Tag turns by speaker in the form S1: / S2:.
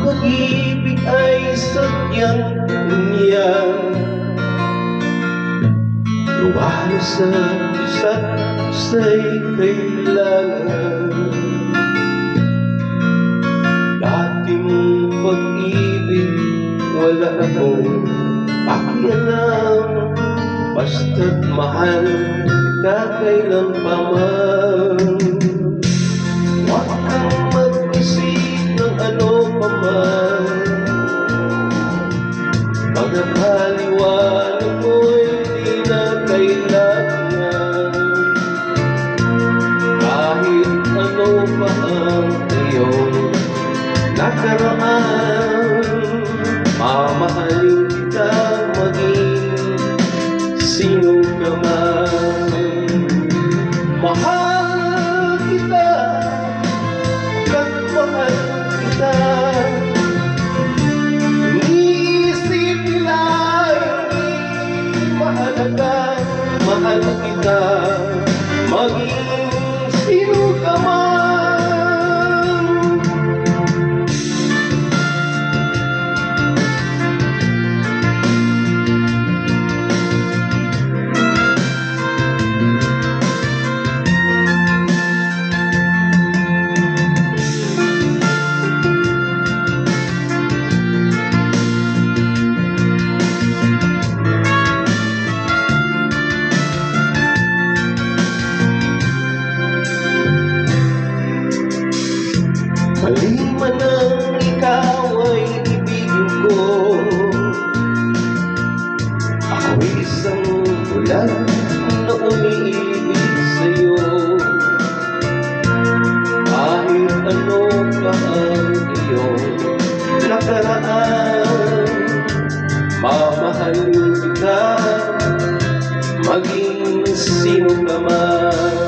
S1: pag-ibig ay sadyang umiyak, iwala sa isa't isa'y kailangan. Dati mong pag-ibig wala akong pakialam, basta't mahal ka kailan pa man. Huwag kang mag-isip ng ano pa man, pagkakaliwanag mo'y di na kailangan. Kahit ano pa ang iyong nakaraan, mamahalin kita maging sino ka man. Mahal kita, mahal kita. Iniisip nila hindi mahalaga, mahal kita maging sino ka man. Mali man ang ikaw ay ibigin ko, ako'y isang ulan na umiibig sa'yo. Kahit ano pa ang iyong nakaraan, mamahalin kita maging sino ka man.